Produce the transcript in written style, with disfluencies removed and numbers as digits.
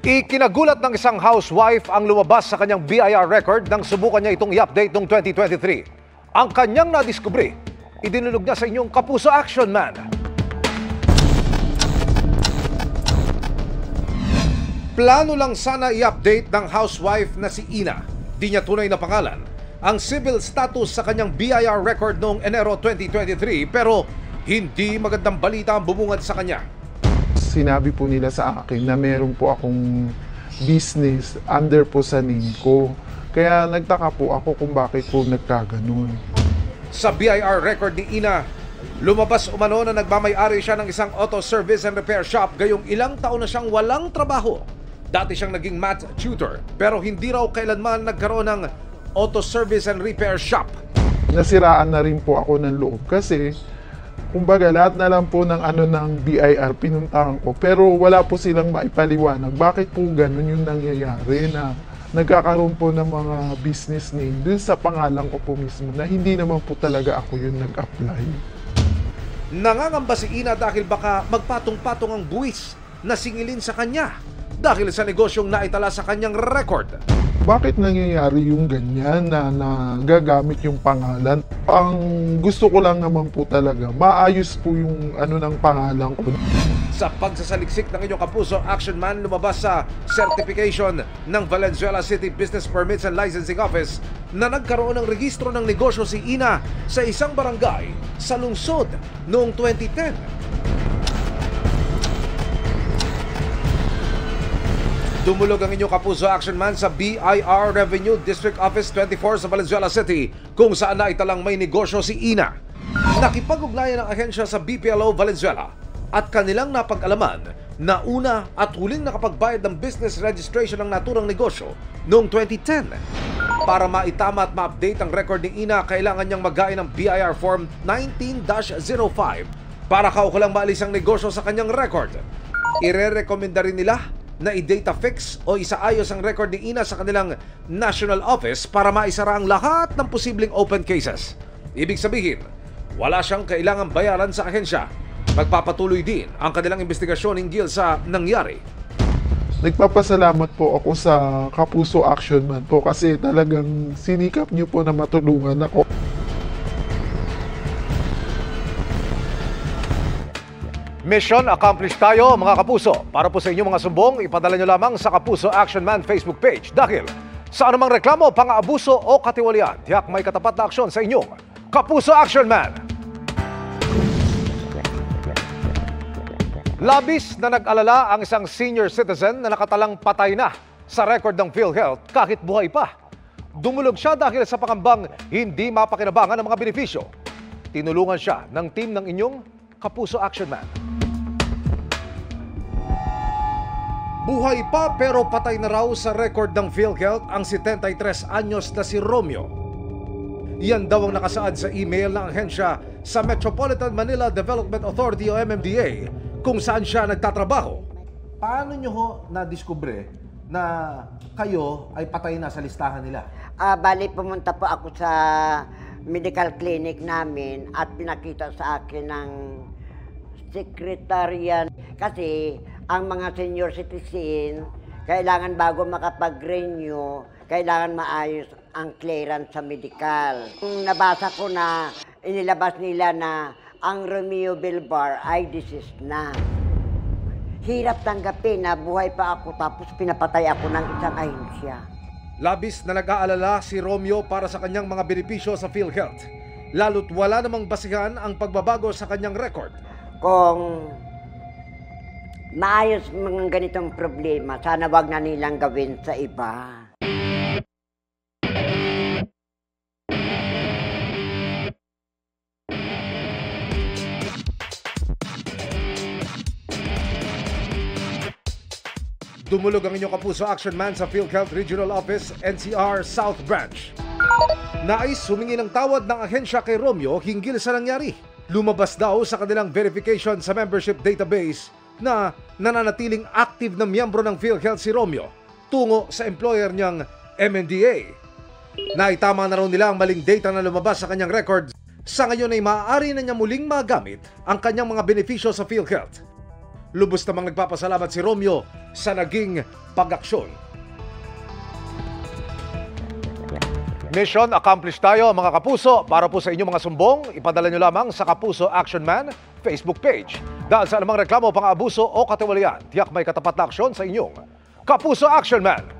Ikinagulat ng isang housewife ang lumabas sa kanyang BIR record nang subukan niya itong i-update noong 2023. Ang kanyang nadiskubre, idinulog niya sa inyong Kapuso Action Man. Plano lang sana i-update ng housewife na si Ina, di niya tunay na pangalan, ang civil status sa kanyang BIR record noong Enero 2023 pero hindi magandang balita ang bumungad sa kanya. Sinabi po nila sa akin na meron po akong business under po sa name ko. Kaya nagtaka po ako kung bakit po nagkaganon. Sa BIR record ni Ina, lumabas umano na nagmamay-ari siya ng isang auto service and repair shop gayong ilang taon na siyang walang trabaho. Dati siyang naging math tutor pero hindi raw kailanman nagkaroon ng auto service and repair shop. Nasiraan na rin po ako ng loob kasi kumbaga lahat na lang po ng BIR pinuntahan ko pero wala po silang maipaliwanag. Bakit po ganun yung nangyayari na nagkakaroon po ng mga business name dun sa pangalan ko po mismo na hindi naman po talaga ako yung nag-apply. Nangangamba si Ina dahil baka magpatong-patong ang buwis na singilin sa kanya dahil sa negosyong naitala sa kanyang record. Bakit nangyayari yung ganyan na gagamit yung pangalan? Ang gusto ko lang naman po talaga, maayos po yung ng pangalan ko. Sa pagsasaliksik ng inyong Kapuso Action Man, lumabas sa certification ng Valenzuela City Business Permits and Licensing Office na nagkaroon ng registro ng negosyo si Ina sa isang barangay sa lungsod noong 2010. Dumulog ang inyong Kapuso Action Man sa BIR Revenue District Office 24 sa Valenzuela City kung saan naitalang may negosyo si Ina. Nakipag-ugnayan ang ahensya sa BPLO Valenzuela at kanilang napag-alaman na una at huling nakapagbayad ng business registration ng naturang negosyo noong 2010. Para maitama at ma-update ang record ni Ina, kailangan niyang maghain ng BIR Form 19-05 para kaukulang maalis ang negosyo sa kanyang record. Ire-recommenda rin nila na i-data fix o isaayos ang record ni Ina sa kanilang national office para maisara ang lahat ng posibleng open cases. Ibig sabihin, wala siyang kailangang bayaran sa ahensya. Magpapatuloy din ang kanilang investigasyon hinggil sa nangyari. Nagpapasalamat po ako sa Kapuso Action Man po kasi talagang sinikap niyo po na matulungan ako. Mission accomplished tayo mga Kapuso. Para po sa inyong mga sumbong, ipadala nyo lamang sa Kapuso Action Man Facebook page. Dahil sa anumang reklamo, pang-aabuso o katiwalian, tiyak may katapat na aksyon sa inyong Kapuso Action Man. Labis na nag-alala ang isang senior citizen na nakatalang patay na sa record ng PhilHealth kahit buhay pa. Dumulog siya dahil sa pangambang hindi mapakinabangan ng mga benepisyo. Tinulungan siya ng team ng inyong Kapuso Action Man. Buhay pa pero patay na raw sa record ng PhilHealth ang 73 anyos na si Romeo. Yan daw ang nakasaad sa email ng ahensya sa Metropolitan Manila Development Authority o MMDA kung saan siya nagtatrabaho. Paano nyo ho na-discover na kayo ay patay na sa listahan nila? Bali, pumunta po ako sa medical clinic namin at pinakita sa akin ng sekretarian. Kasi ang mga senior citizen, kailangan bago makapag-renew, kailangan maayos ang clearance sa medical. Nabasa ko na inilabas nila na ang Romeo Bilbar ay deceased na. Hirap tanggapin na buhay pa ako tapos pinapatay ako ng isang ahensya. Labis na nag-aalala si Romeo para sa kanyang mga benepisyo sa PhilHealth. Lalo't wala namang basihan ang pagbabago sa kanyang record. Kung maayos mga ganitong problema, sana wag na nilang gawin sa iba. Dumulog ang inyong Kapuso Action Man sa PhilHealth Regional Office, NCR South Branch. Nais humingi ng tawad ng ahensya kay Romeo hinggil sa nangyari. Lumabas daw sa kanilang verification sa membership database na nananatiling active na miyembro ng PhilHealth si Romeo tungo sa employer niyang MMDA. Naitama na raw nila ang maling data na lumabas sa kanyang records. Sa ngayon ay maaari na niya muling magamit ang kanyang mga benepisyo sa PhilHealth. Lubos namang nagpapasalamat si Romeo sa naging pag-aksyon. Mission accomplished tayo mga kapuso. Para po sa inyong mga sumbong, ipadala nyo lamang sa Kapuso Action Man Facebook page. Dahil sa anumang reklamo, pang-abuso o katiwalian, tiyak may katapat na aksyon sa inyong Kapuso Action Man.